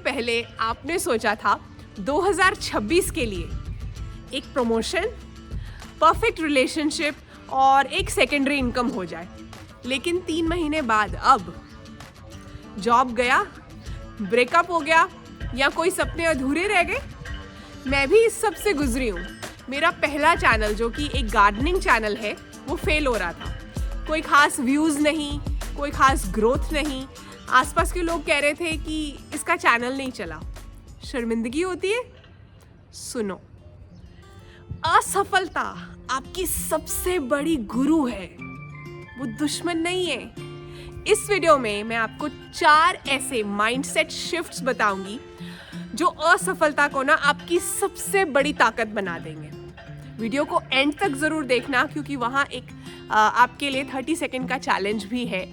पहले आपने सोचा था 2026 के लिए एक प्रमोशन, परफेक्ट रिलेशनशिप और एक सेकेंडरी इनकम हो जाए, लेकिन 3 महीने बाद अब जॉब गया, ब्रेकअप हो गया या कोई सपने अधूरे रह गए। मैं भी इस सब से गुजरी हूँ। मेरा पहला चैनल जो कि एक गार्डनिंग चैनल है वो फेल हो रहा था। कोई खास व्यूज़ नहीं, कोई खास ग्रोथ नहीं। आसपास के लोग कह रहे थे कि इसका चैनल नहीं चला। शर्मिंदगी होती है? सुनो, असफलता आपकी सबसे बड़ी गुरु है, वो दुश्मन नहीं है। इस वीडियो में मैं आपको 4 ऐसे माइंडसेट शिफ्ट्स बताऊंगी जो असफलता को ना आपकी सबसे बड़ी ताकत बना देंगे। वीडियो को एंड तक ज़रूर देखना, क्योंकि वहाँ एक आपके लिए 30 सेकेंड का चैलेंज भी है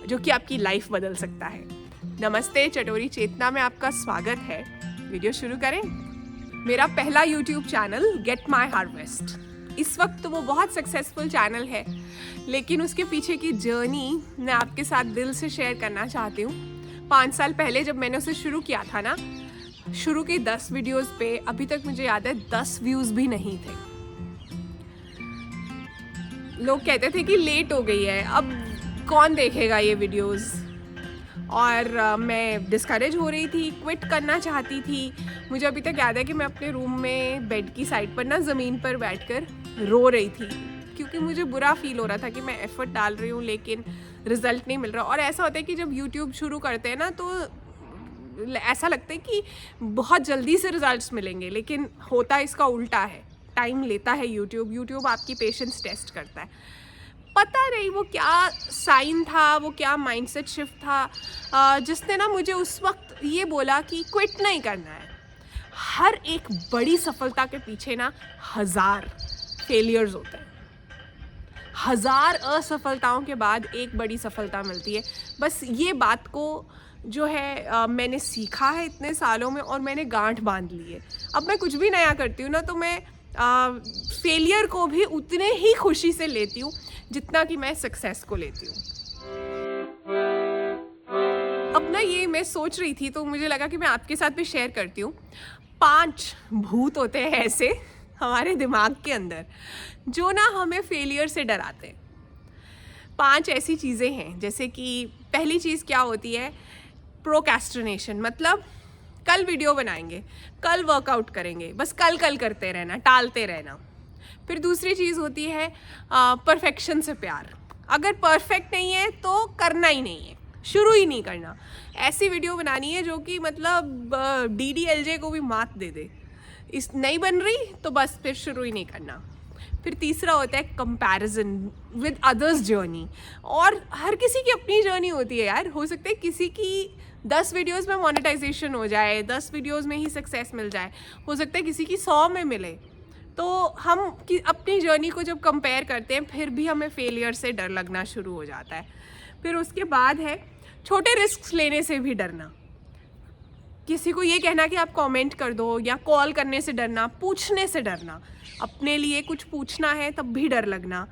जो कि आपकी लाइफ बदल सकता है। नमस्ते, चटोरी चेतना में आपका स्वागत है। वीडियो शुरू करें। मेरा पहला YouTube channel get my harvest, इस वक्त तो वो बहुत सक्सेसफुल चैनल है, लेकिन उसके पीछे की जर्नी मैं आपके साथ दिल से शेयर करना चाहती हूँ। 5 साल पहले जब मैंने उसे शुरू किया था ना, शुरू के 10 वीडियोस पे अभी तक मुझे याद है 10 व्यूज़ भी नहीं थे। लोग कहते थे कि लेट हो गई है, अब कौन देखेगा ये वीडियोस, और मैं डिस्करेज हो रही थी, क्विट करना चाहती थी। मुझे अभी तक याद है कि मैं अपने रूम में बेड की साइड पर ना ज़मीन पर बैठकर रो रही थी, क्योंकि मुझे बुरा फील हो रहा था कि मैं एफर्ट डाल रही हूँ लेकिन रिज़ल्ट नहीं मिल रहा। और ऐसा होता है कि जब यूट्यूब शुरू करते हैं ना, तो ऐसा लगता है कि बहुत जल्दी से रिजल्ट्स मिलेंगे, लेकिन होता इसका उल्टा है। टाइम लेता है यूट्यूब आपकी पेशेंस टेस्ट करता है। पता नहीं वो क्या साइन था, वो क्या माइंडसेट शिफ्ट था जिसने ना मुझे उस वक्त ये बोला कि क्विट नहीं करना है। हर एक बड़ी सफलता के पीछे ना 1000 फेलियर्स होते हैं। 1000 असफलताओं के बाद एक बड़ी सफलता मिलती है। बस ये बात को जो है मैंने सीखा है इतने सालों में, और मैंने गांठ बांध ली है। अब मैं कुछ भी नया करती हूँ ना, तो मैं फेलियर को भी उतने ही खुशी से लेती हूँ जितना कि मैं सक्सेस को लेती हूँ। अब ना ये मैं सोच रही थी, तो मुझे लगा कि मैं आपके साथ भी शेयर करती हूँ। 5 भूत होते हैं ऐसे हमारे दिमाग के अंदर जो ना हमें फेलियर से डराते हैं। 5 ऐसी चीज़ें हैं, जैसे कि पहली चीज़ क्या होती है? प्रोक्रेस्टिनेशन, मतलब कल वीडियो बनाएंगे, कल वर्कआउट करेंगे, बस कल करते रहना, टालते रहना। फिर दूसरी चीज़ होती है परफेक्शन से प्यार। अगर परफेक्ट नहीं है तो करना ही नहीं है, शुरू ही नहीं करना। ऐसी वीडियो बनानी है जो कि मतलब DDLJ को भी मात दे दे। इस नहीं बन रही तो बस फिर शुरू ही नहीं करना। फिर तीसरा होता है कंपैरिजन विद अदर्स जर्नी। और हर किसी की अपनी जर्नी होती है यार। हो सकता है किसी की 10 वीडियोस में मोनेटाइजेशन हो जाए, 10 वीडियोस में ही सक्सेस मिल जाए, हो सकता है किसी की 100 में मिले। तो हम अपनी जर्नी को जब कंपेयर करते हैं, फिर भी हमें फेलियर से डर लगना शुरू हो जाता है। फिर उसके बाद है छोटे रिस्क लेने से भी डरना। किसी को ये कहना कि आप कमेंट कर दो, या कॉल करने से डरना, पूछने से डरना, अपने लिए कुछ पूछना है तब भी डर लगना।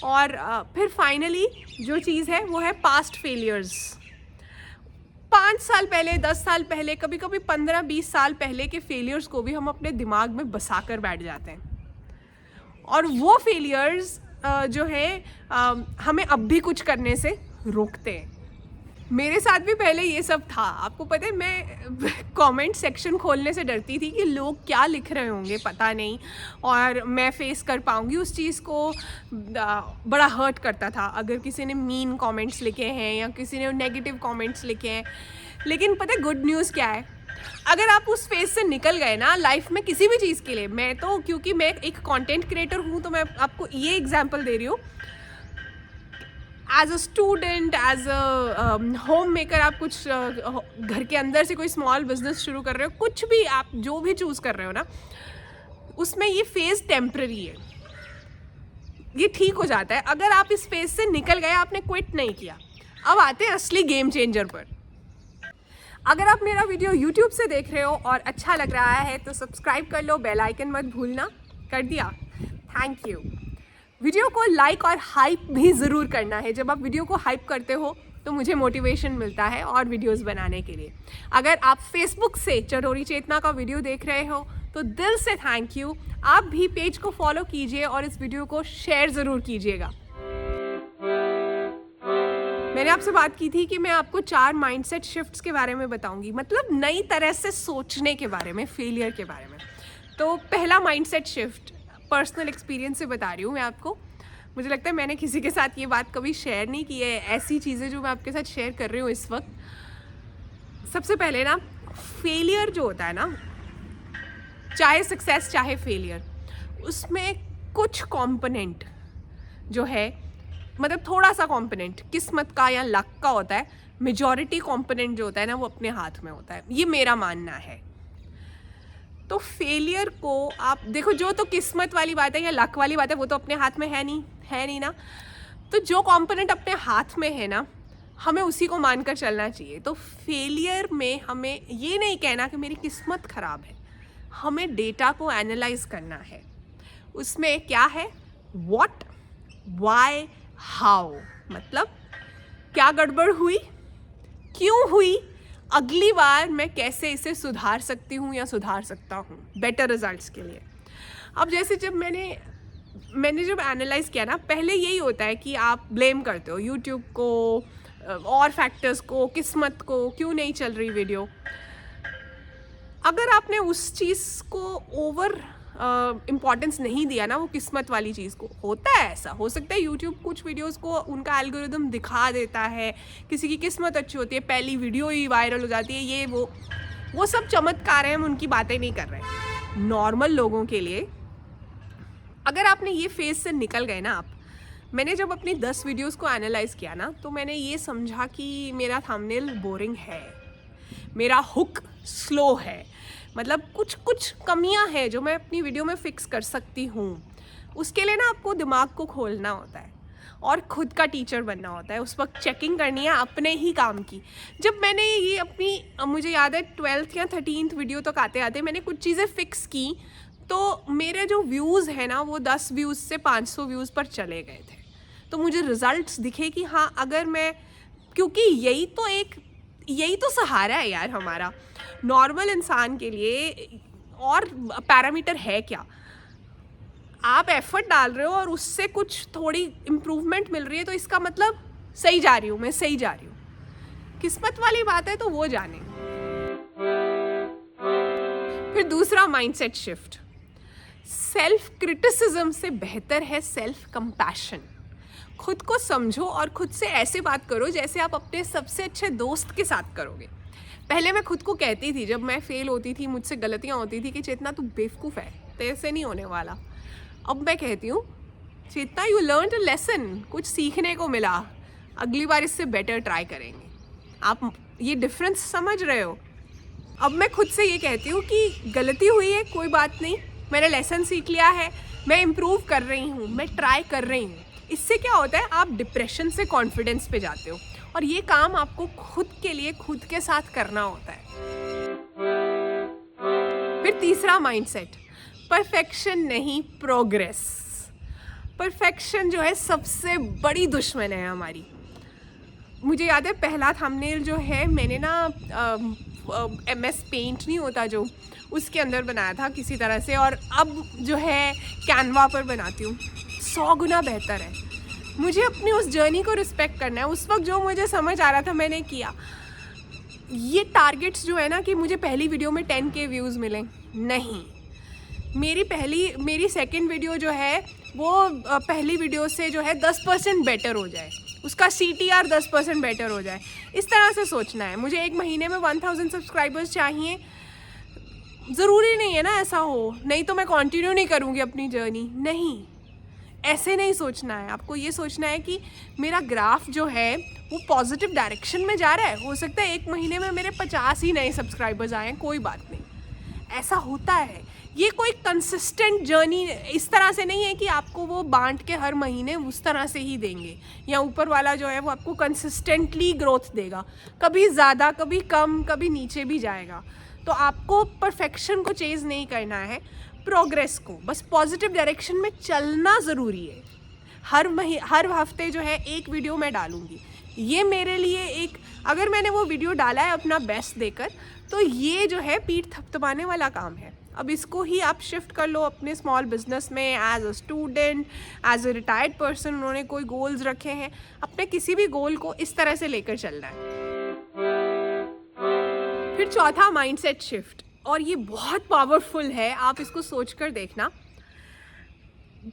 और फिर फाइनली जो चीज़ है वो है पास्ट फेलियर्स। 5 साल पहले, 10 साल पहले, कभी कभी 15-20 साल पहले के फेलियर्स को भी हम अपने दिमाग में बसा कर बैठ जाते हैं, और वो फेलियर्स जो है हमें अब भी कुछ करने से रोकते हैं। मेरे साथ भी पहले ये सब था। आपको पता है, मैं कमेंट सेक्शन खोलने से डरती थी कि लोग क्या लिख रहे होंगे पता नहीं, और मैं फेस कर पाऊँगी उस चीज़ को। बड़ा हर्ट करता था अगर किसी ने मीन कमेंट्स लिखे हैं या किसी ने नेगेटिव कमेंट्स लिखे हैं। लेकिन पता है गुड न्यूज़ क्या है? अगर आप उस फेज से निकल गए ना लाइफ में किसी भी चीज़ के लिए, मैं तो क्योंकि मैं एक कंटेंट क्रिएटर हूँ तो मैं आपको ये एग्जांपल दे रही हूँ। As a student, as a homemaker, आप कुछ घर के अंदर से कोई स्मॉल बिजनेस शुरू कर रहे हो, कुछ भी आप जो भी चूज़ कर रहे हो ना, उसमें ये फेज़ टेम्पररी है, ये ठीक हो जाता है। अगर आप इस फेज से निकल गए, आपने क्विट नहीं किया। अब आते हैं असली गेम चेंजर पर। अगर आप मेरा वीडियो YouTube से देख रहे हो और अच्छा लग रहा है तो सब्सक्राइब कर लो, बेल आइकन मत भूलना। कर दिया? Thank you. वीडियो को लाइक और हाइप भी ज़रूर करना है। जब आप वीडियो को हाइप करते हो तो मुझे मोटिवेशन मिलता है और वीडियोस बनाने के लिए। अगर आप फेसबुक से चटोरी चेतना का वीडियो देख रहे हो तो दिल से थैंक यू। आप भी पेज को फॉलो कीजिए और इस वीडियो को शेयर ज़रूर कीजिएगा। मैंने आपसे बात की थी कि मैं आपको 4 माइंडसेट शिफ्ट्स के बारे में बताऊंगी, मतलब नई तरह से सोचने के बारे में, फेलियर के बारे में। तो पहला माइंडसेट शिफ्ट पर्सनल एक्सपीरियंस से बता रही हूँ मैं आपको। मुझे लगता है मैंने किसी के साथ ये बात कभी शेयर नहीं की है, ऐसी चीज़ें जो मैं आपके साथ शेयर कर रही हूँ इस वक्त। सबसे पहले ना, फेलियर जो होता है ना, चाहे सक्सेस चाहे फेलियर, उसमें कुछ कंपोनेंट जो है, मतलब थोड़ा सा कंपोनेंट किस्मत का या लक का होता है। मेजॉरिटी कंपोनेंट जो होता है ना, वो अपने हाथ में होता है, ये मेरा मानना है। तो फेलियर को आप देखो, जो तो किस्मत वाली बात है या लक वाली बात है, वो तो अपने हाथ में है नहीं ना। तो जो कंपोनेंट अपने हाथ में है ना, हमें उसी को मानकर चलना चाहिए। तो फेलियर में हमें ये नहीं कहना कि मेरी किस्मत ख़राब है, हमें डेटा को एनालाइज करना है। उसमें क्या है, व्हाट, व्हाई, हाउ, मतलब क्या गड़बड़ हुई, क्यों हुई, अगली बार मैं कैसे इसे सुधार सकती हूँ या सुधार सकता हूँ बेटर रिजल्ट्स के लिए। अब जैसे जब मैंने जब एनालाइज किया ना, पहले यही होता है कि आप ब्लेम करते हो यूट्यूब को और फैक्टर्स को, किस्मत को, क्यों नहीं चल रही वीडियो। अगर आपने उस चीज़ को ओवर इम्पॉर्टेंस नहीं दिया ना, वो किस्मत वाली चीज़ को, होता है ऐसा, हो सकता है यूट्यूब कुछ वीडियोस को उनका एल्गोरिदम दिखा देता है, किसी की किस्मत अच्छी होती है, पहली वीडियो ही वायरल हो जाती है, ये वो सब चमत्कार हैं, हम उनकी बातें नहीं कर रहे हैं। नॉर्मल लोगों के लिए, अगर आपने ये फेज से निकल गए ना आप, मैंने जब अपनी 10 वीडियोस को एनालाइज किया ना, तो मैंने ये समझा कि मेरा थंबनेल बोरिंग है, मेरा हुक स्लो है, मतलब कुछ कमियां हैं जो मैं अपनी वीडियो में फिक्स कर सकती हूँ। उसके लिए ना आपको दिमाग को खोलना होता है और खुद का टीचर बनना होता है। उस वक्त चेकिंग करनी है अपने ही काम की। जब मैंने ये अपनी, मुझे याद है 12th या 13th वीडियो तक आते आते मैंने कुछ चीज़ें फिक्स की, तो मेरे जो व्यूज़ हैं ना, वो 10 व्यूज़ से 500 व्यूज़ पर चले गए थे। तो मुझे रिज़ल्ट्स दिखे कि हाँ, अगर मैं, क्योंकि यही तो सहारा है यार हमारा नॉर्मल इंसान के लिए। और पैरामीटर है क्या, आप एफर्ट डाल रहे हो और उससे कुछ थोड़ी इम्प्रूवमेंट मिल रही है, तो इसका मतलब सही जा रही हूँ, मैं सही जा रही हूँ। किस्मत वाली बात है तो वो जाने। फिर दूसरा माइंडसेट शिफ्ट, सेल्फ क्रिटिसिज्म से बेहतर है सेल्फ कंपैशन। खुद को समझो और खुद से ऐसे बात करो जैसे आप अपने सबसे अच्छे दोस्त के साथ करोगे। पहले मैं खुद को कहती थी, जब मैं फेल होती थी, मुझसे गलतियाँ होती थी, कि चेतना तू बेवकूफ़ है, तेरे से नहीं होने वाला। अब मैं कहती हूँ, चेतना यू लर्न अ लेसन, कुछ सीखने को मिला, अगली बार इससे बेटर ट्राई करेंगे। आप ये डिफरेंस समझ रहे हो। अब मैं खुद से ये कहती हूँ कि गलती हुई है, कोई बात नहीं, मैंने लेसन सीख लिया है, मैं इम्प्रूव कर रही हूँ, मैं ट्राई कर रही हूँ। इससे क्या होता है, आप डिप्रेशन से कॉन्फिडेंस पे जाते हो, और ये काम आपको खुद के लिए खुद के साथ करना होता है। फिर तीसरा माइंडसेट, परफेक्शन नहीं, प्रोग्रेस। परफेक्शन जो है सबसे बड़ी दुश्मन है हमारी। मुझे याद है पहला थंबनेल जो है मैंने ना MS पेंट नहीं होता जो, उसके अंदर बनाया था किसी तरह से, और अब जो है कैनवा पर बनाती हूँ। 100 गुना बेहतर है। मुझे अपनी उस जर्नी को रिस्पेक्ट करना है। उस वक्त जो मुझे समझ आ रहा था मैंने किया। ये टारगेट्स जो है ना कि मुझे पहली वीडियो में 10K व्यूज़ मिलें, नहीं, मेरी सेकंड वीडियो जो है वो पहली वीडियो से जो है 10% बेटर हो जाए, उसका CTR 10% बेटर हो जाए। इस तरह से सोचना है। मुझे एक महीने में 1000 सब्सक्राइबर्स चाहिए, ज़रूरी नहीं है ना ऐसा हो, नहीं तो मैं कंटिन्यू नहीं करूँगी अपनी जर्नी। नहीं, ऐसे नहीं सोचना है। आपको ये सोचना है कि मेरा ग्राफ जो है वो पॉजिटिव डायरेक्शन में जा रहा है। हो सकता है एक महीने में मेरे 50 ही नए सब्सक्राइबर्स आए, कोई बात नहीं, ऐसा होता है। ये कोई कंसिस्टेंट जर्नी इस तरह से नहीं है कि आपको वो बांट के हर महीने उस तरह से ही देंगे, या ऊपर वाला जो है वो आपको कंसिस्टेंटली ग्रोथ देगा, कभी ज़्यादा कभी कम, कभी नीचे भी जाएगा। तो आपको परफेक्शन को चेज़ नहीं करना है, प्रोग्रेस को, बस पॉजिटिव डायरेक्शन में चलना ज़रूरी है। हर हफ्ते जो है एक वीडियो मैं डालूँगी, ये मेरे लिए एक, अगर मैंने वो वीडियो डाला है अपना बेस्ट देकर, तो ये जो है पीठ थपथपाने वाला काम है। अब इसको ही आप शिफ्ट कर लो अपने स्मॉल बिजनेस में, as a student, as a retired person, उन्होंने कोई गोल्स रखे हैं, अपने किसी भी गोल को इस तरह से लेकर चलना है। फिर चौथा, माइंडसेट शिफ्ट, और ये बहुत पावरफुल है, आप इसको सोचकर देखना।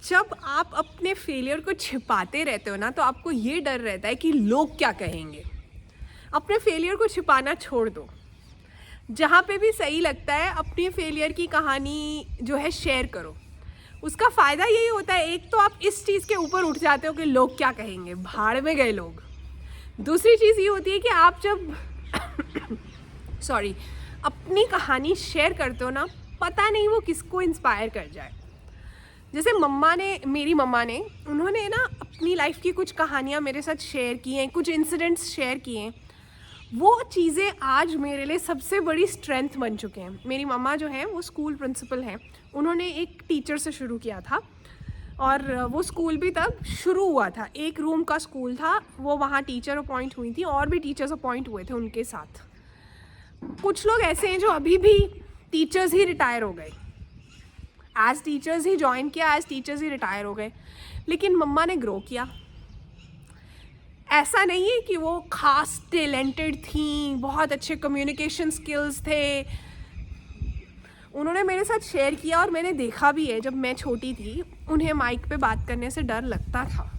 जब आप अपने फेलियर को छिपाते रहते हो ना, तो आपको ये डर रहता है कि लोग क्या कहेंगे। अपने फेलियर को छिपाना छोड़ दो, जहाँ पे भी सही लगता है अपनी फेलियर की कहानी जो है शेयर करो। उसका फ़ायदा यही होता है, एक तो आप इस चीज़ के ऊपर उठ जाते हो कि लोग क्या कहेंगे, भाड़ में गए लोग। दूसरी चीज़ ये होती है कि आप जब अपनी कहानी शेयर करते हो ना, पता नहीं वो किसको इंस्पायर कर जाए। जैसे मेरी मम्मा ने उन्होंने ना अपनी लाइफ की कुछ कहानियाँ मेरे साथ शेयर की हैं, कुछ इंसिडेंट्स शेयर किए हैं। वो चीज़ें आज मेरे लिए सबसे बड़ी स्ट्रेंथ बन चुके हैं। मेरी मम्मा जो है वो स्कूल प्रिंसिपल हैं, उन्होंने एक टीचर से शुरू किया था, और वो स्कूल भी तब शुरू हुआ था, एक रूम का स्कूल था, वो वहाँ टीचर अपॉइंट हुई थी, और भी टीचर्स अपॉइंट हुए थे उनके साथ। कुछ लोग ऐसे हैं जो अभी भी टीचर्स ही रिटायर हो गए, एज टीचर्स ही ज्वाइन किया, एज टीचर्स ही रिटायर हो गए, लेकिन मम्मा ने ग्रो किया। ऐसा नहीं है कि वो खास टैलेंटेड थी, बहुत अच्छे कम्युनिकेशन स्किल्स थे। उन्होंने मेरे साथ शेयर किया, और मैंने देखा भी है, जब मैं छोटी थी उन्हें माइक पे बात करने से डर लगता था,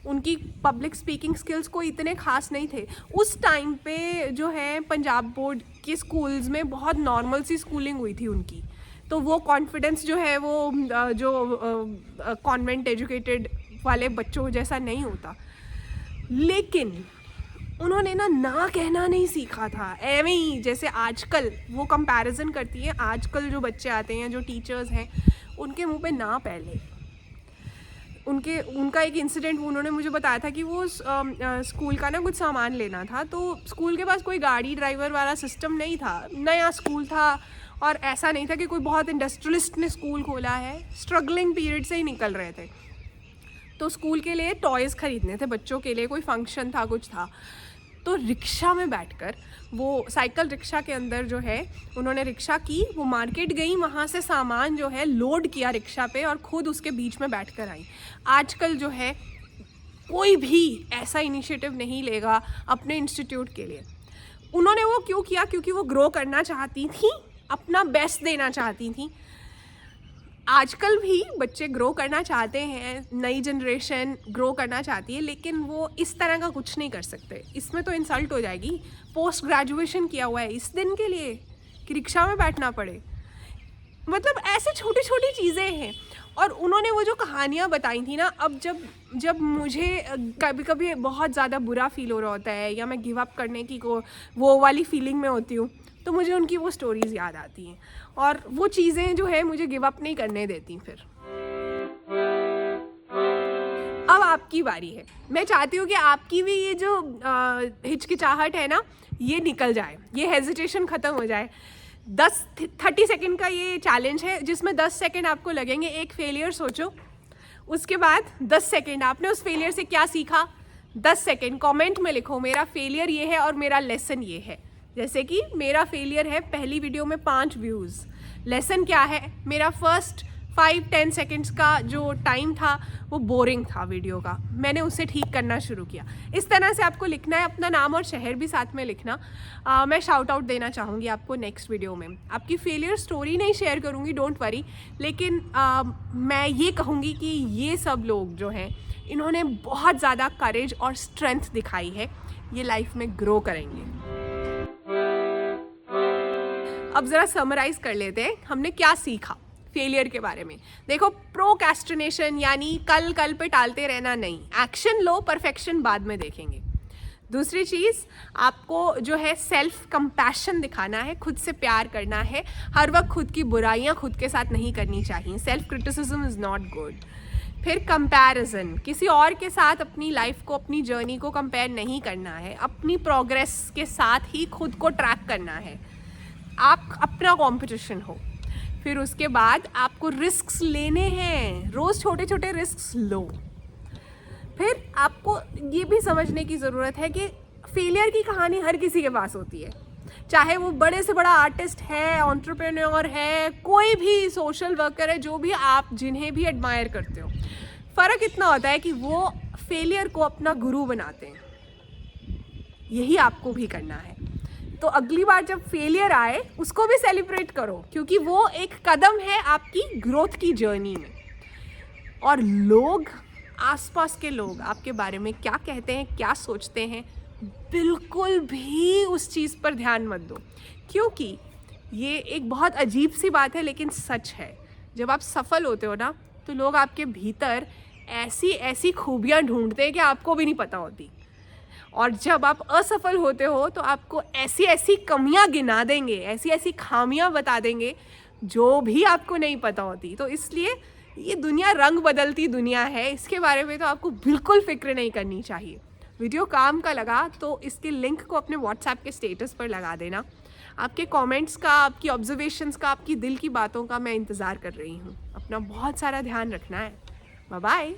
उनकी पब्लिक स्पीकिंग स्किल्स कोई इतने खास नहीं थे। उस टाइम पे जो है पंजाब बोर्ड के स्कूल्स में बहुत नॉर्मल सी स्कूलिंग हुई थी उनकी, तो वो कॉन्फिडेंस जो है वो जो कॉन्वेंट एजुकेटेड वाले बच्चों जैसा नहीं होता। लेकिन उन्होंने ना कहना नहीं सीखा था, एवं ही जैसे आजकल वो कंपैरिजन करती है, आजकल जो बच्चे आते हैं, जो टीचर्स हैं, उनके मुंह पे ना पहले। उनका एक इंसिडेंट उन्होंने मुझे बताया था कि वो स्कूल का ना कुछ सामान लेना था, तो स्कूल के पास कोई गाड़ी ड्राइवर वाला सिस्टम नहीं था, नया स्कूल था, और ऐसा नहीं था कि कोई बहुत इंडस्ट्रियलिस्ट ने स्कूल खोला है, स्ट्रगलिंग पीरियड से ही निकल रहे थे। तो स्कूल के लिए टॉयज़ ख़रीदने थे बच्चों के लिए, कोई फंक्शन था, कुछ था, तो रिक्शा में बैठकर, वो साइकिल रिक्शा के अंदर जो है उन्होंने रिक्शा की, वो मार्केट गई, वहाँ से सामान जो है लोड किया रिक्शा पे, और ख़ुद उसके बीच में बैठ कर आई। आजकल जो है कोई भी ऐसा इनिशिएटिव नहीं लेगा अपने इंस्टीट्यूट के लिए। उन्होंने वो क्यों किया? क्योंकि वो ग्रो करना चाहती थी, अपना बेस्ट देना चाहती थी। आजकल भी बच्चे ग्रो करना चाहते हैं, नई जनरेशन ग्रो करना चाहती है, लेकिन वो इस तरह का कुछ नहीं कर सकते। इसमें तो इंसल्ट हो जाएगी। पोस्ट ग्रेजुएशन किया हुआ है इस दिन के लिए कि रिक्शा में बैठना पड़े, मतलब ऐसे छोटी छोटी चीज़ें हैं। और उन्होंने वो जो कहानियाँ बताई थी ना, अब जब मुझे कभी कभी बहुत ज़्यादा बुरा फील हो रहा होता है, या मैं गिव अप करने की वो वाली फीलिंग में होती हूँ, तो मुझे उनकी वो स्टोरीज़ याद आती हैं, और वो चीज़ें जो है मुझे गिव अप नहीं करने देती। फिर अब आपकी बारी है। मैं चाहती हूँ कि आपकी भी ये जो हिचकिचाहट है ना, ये निकल जाए, ये हेजिटेशन ख़त्म हो जाए। 30 सेकंड का ये चैलेंज है, जिसमें 10 सेकंड आपको लगेंगे। एक फेलियर सोचो, उसके बाद 10 सेकंड आपने उस फेलियर से क्या सीखा, 10 सेकंड कमेंट में लिखो, मेरा फेलियर ये है और मेरा लेसन ये है। जैसे कि मेरा फेलियर है, पहली वीडियो में 5 व्यूज़। लेसन क्या है? मेरा फर्स्ट 5-10 सेकंड्स का जो टाइम था वो बोरिंग था वीडियो का, मैंने उसे ठीक करना शुरू किया। इस तरह से आपको लिखना है, अपना नाम और शहर भी साथ में लिखना। मैं शाउट आउट देना चाहूँगी आपको नेक्स्ट वीडियो में। आपकी फेलियर स्टोरी नहीं शेयर करूँगी, डोंट वरी, लेकिन मैं ये कहूँगी कि ये सब लोग जो हैं, इन्होंने बहुत ज़्यादा करेज और स्ट्रेंथ दिखाई है, ये लाइफ में ग्रो करेंगे। अब ज़रा समराइज़ कर लेते हैं, हमने क्या सीखा फेलियर के बारे में। देखो, प्रोक्रेस्टिनेशन यानी कल पे टालते रहना नहीं, एक्शन लो, परफेक्शन बाद में देखेंगे। दूसरी चीज़, आपको जो है सेल्फ कंपैशन दिखाना है, खुद से प्यार करना है, हर वक्त खुद की बुराइयां खुद के साथ नहीं करनी चाहिए, self criticism is not good. फिर कंपैरिजन, किसी और के साथ अपनी लाइफ को, अपनी जर्नी को कंपेयर नहीं करना है, अपनी प्रोग्रेस के साथ ही खुद को ट्रैक करना है, आप अपना कंपटीशन हो। फिर उसके बाद आपको रिस्क्स लेने हैं, रोज़ छोटे छोटे रिस्क्स लो। फिर आपको ये भी समझने की ज़रूरत है कि फेलियर की कहानी हर किसी के पास होती है, चाहे वो बड़े से बड़ा आर्टिस्ट है, एंटरप्रेन्योर है, कोई भी सोशल वर्कर है, जो भी आप जिन्हें भी एडमायर करते हो। फ़र्क इतना होता है कि वो फेलियर को अपना गुरु बनाते हैं। यही आपको भी करना है। तो अगली बार जब फेलियर आए उसको भी सेलिब्रेट करो, क्योंकि वो एक कदम है आपकी ग्रोथ की जर्नी में। और लोग, आसपास के लोग आपके बारे में क्या कहते हैं, क्या सोचते हैं, बिल्कुल भी उस चीज़ पर ध्यान मत दो, क्योंकि ये एक बहुत अजीब सी बात है लेकिन सच है। जब आप सफल होते हो ना, तो लोग आपके भीतर ऐसी ऐसी खूबियाँ ढूंढते हैं कि आपको भी नहीं पता होती, और जब आप असफल होते हो तो आपको ऐसी ऐसी कमियां गिना देंगे, ऐसी ऐसी खामियां बता देंगे जो भी आपको नहीं पता होती। तो इसलिए ये दुनिया रंग बदलती दुनिया है, इसके बारे में तो आपको बिल्कुल फिक्र नहीं करनी चाहिए। वीडियो काम का लगा तो इसके लिंक को अपने व्हाट्सएप के स्टेटस पर लगा देना। आपके कमेंट्स का, आपकी ऑब्जर्वेशंस का, आपकी दिल की बातों का मैं इंतज़ार कर रही हूँ। अपना बहुत सारा ध्यान रखना है। Bye bye.